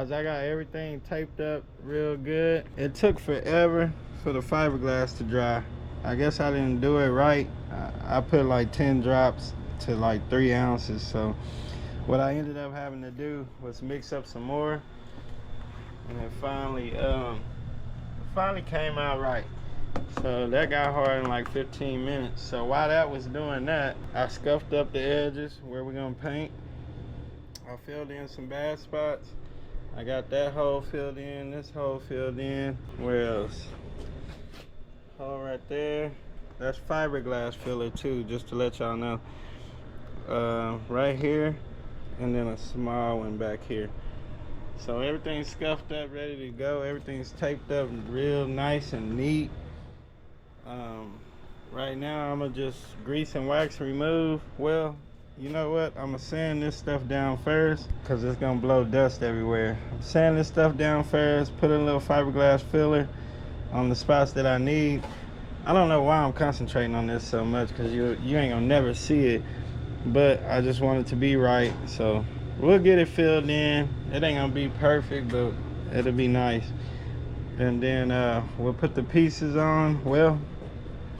guys, I got everything taped up real good. It took forever for the fiberglass to dry. I guess I didn't do it right. I put like 10 drops to like 3 ounces. So what I ended up having to do was mix up some more, and it finally came out right. So that got hard in like 15 minutes. So while that was doing that, I scuffed up the edges where we're gonna paint. I filled in some bad spots. I got that hole filled in, this hole filled in. Where else? Hole right there. That's fiberglass filler too, just to let y'all know. Right here, and then a small one back here. So everything's scuffed up, ready to go. Everything's taped up real nice and neat. Right now I'm gonna just grease and wax remove. Well, you know what? I'm gonna sand this stuff down first because it's gonna blow dust everywhere. I'm sanding this stuff down first, put a little fiberglass filler on the spots that I need. I don't know why I'm concentrating on this so much, because you ain't gonna never see it, but I just want it to be right. So we'll get it filled in. It ain't gonna be perfect, but it'll be nice. And then we'll put the pieces on. Well,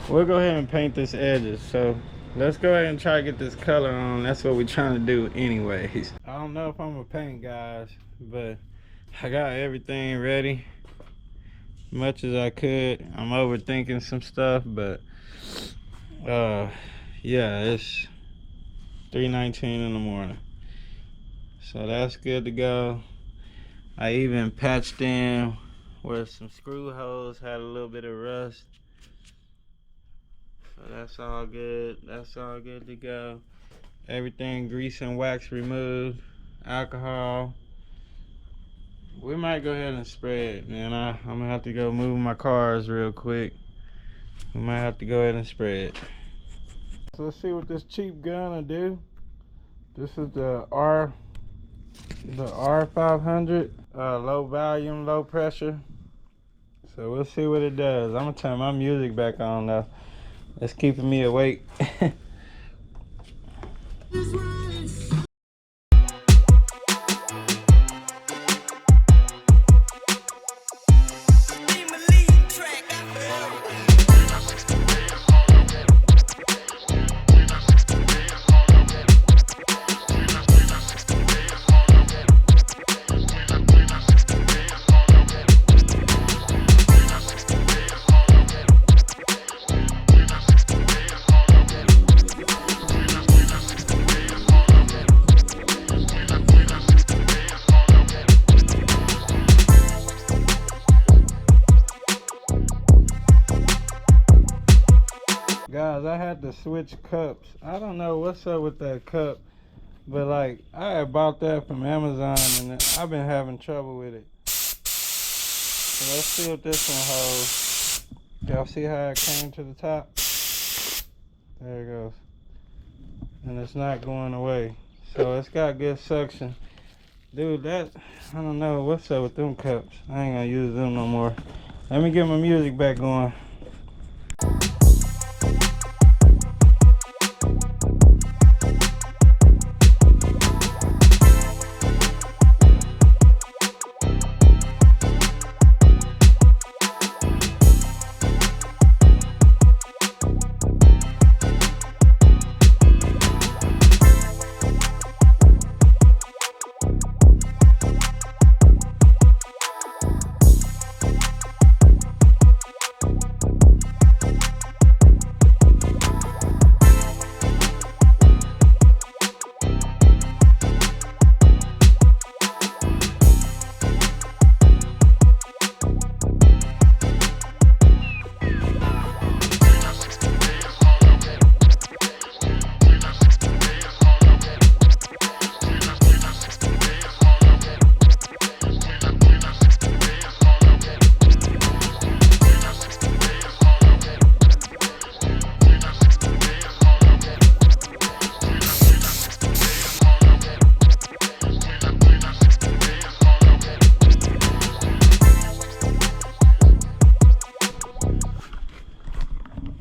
we'll go ahead and paint this edges. So let's go ahead and try to get this color on. That's what we're trying to do anyways. I don't know if I'm gonna paint, guys, but I got everything ready much as I could. I'm overthinking some stuff, but yeah, it's 3:19 in the morning, so that's good to go. I even patched in where some screw holes had a little bit of rust, so that's all good. That's all good to go. Everything grease and wax removed, alcohol. We might go ahead and spray it, man. I'm gonna have to go move my cars real quick. We might have to go ahead and spray it. So let's see what this cheap gun will do. This is the R500, low volume, low pressure. So we'll see what it does. I'm gonna turn my music back on though. It's keeping me awake. Guys, I had to switch cups. I don't know what's up with that cup, but like, I had bought that from Amazon and I've been having trouble with it. So let's see what this one holds. Y'all see how it came to the top? There it goes. And it's not going away. So it's got good suction. Dude, I don't know what's up with them cups. I ain't gonna use them no more. Let me get my music back going.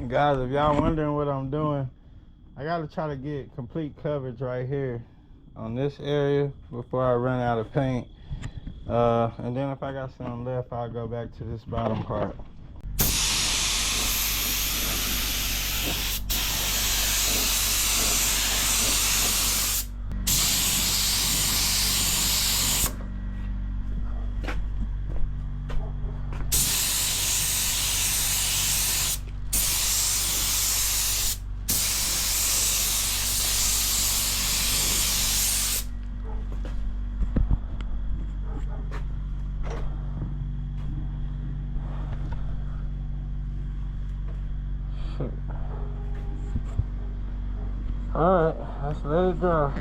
Guys, if y'all wondering what I'm doing, I gotta try to get complete coverage right here on this area before I run out of paint. And then if I got some left, I'll go back to this bottom part. Alright, let's let it dry.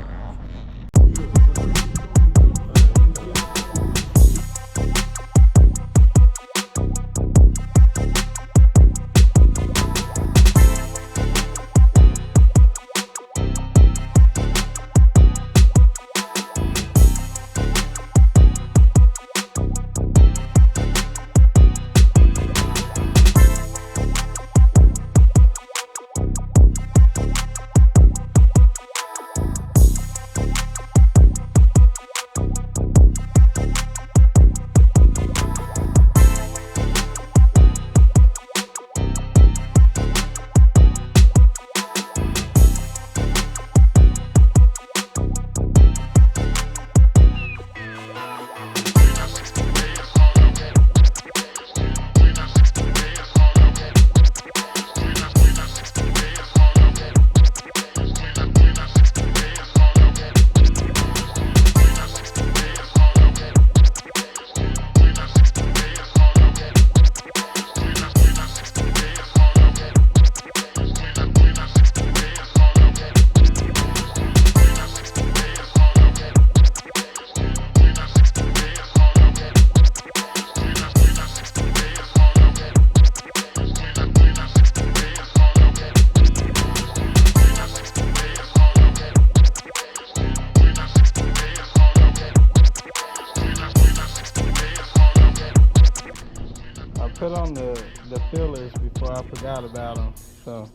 Put on the fillers before I forgot about them, so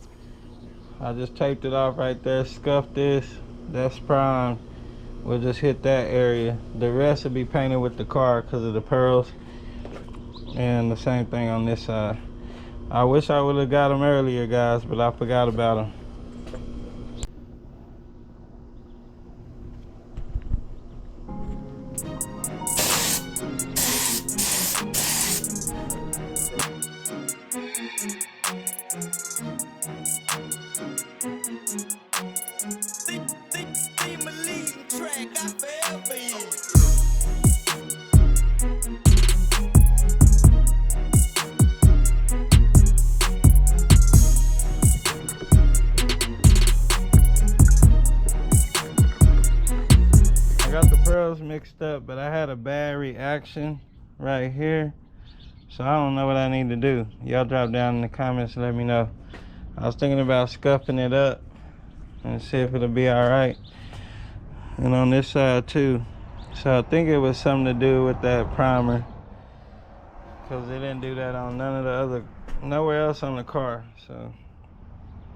I just taped it off right there, scuffed this, that's primed. We'll just hit that area. The rest will be painted with the car because of the pearls, and the same thing on this side. I wish I would have got them earlier, guys, but I forgot about them. Mixed up, but I had a bad reaction right here, so I don't know what I need to do. Y'all drop down in the comments and let me know. I was thinking about scuffing it up and see if it'll be all right, and on this side too. So I think it was something to do with that primer, because they didn't do that on none of the other, nowhere else on the car, so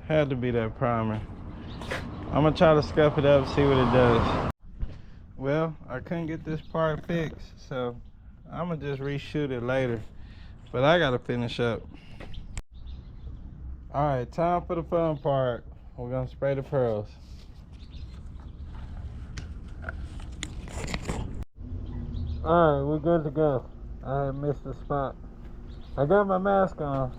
had to be that primer. I'm gonna try to scuff it up, see what it does. Well, I couldn't get this part fixed, so I'm gonna just reshoot it later, but I gotta finish up. All right, time for the fun part. We're gonna spray the pearls. All right, we're good to go. I had missed the spot. I got my mask on.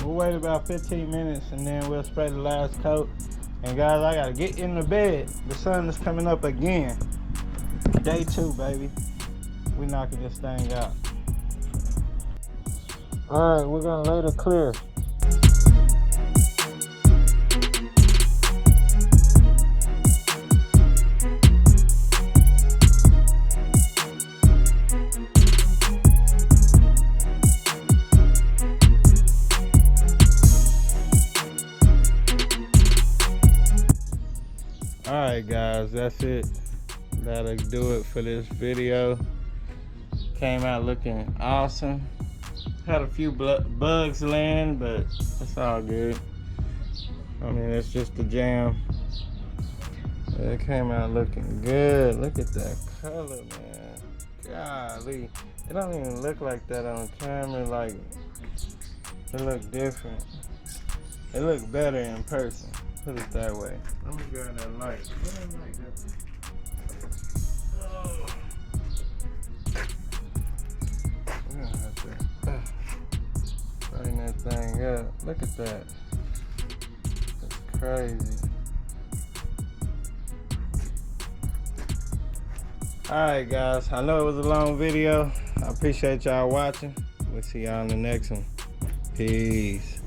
We'll wait about 15 minutes and then we'll spray the last coat. And guys, I gotta get in the bed. The sun is coming up again. Day 2, baby. We knocking this thing out. All right, we're gonna let it clear. Alright guys, that's it. That'll do it for this video. Came out looking awesome. Had a few bugs land, but it's all good. I mean, it's just a jam. It came out looking good. Look at that color, man. Golly. It don't even look like that on camera. Like, it look different. It look better in person. Put it that way. Let me grab that light. Oh. We're gonna have to brighten that thing up. Look at that. That's crazy. Alright guys, I know it was a long video. I appreciate y'all watching. We'll see y'all in the next one. Peace.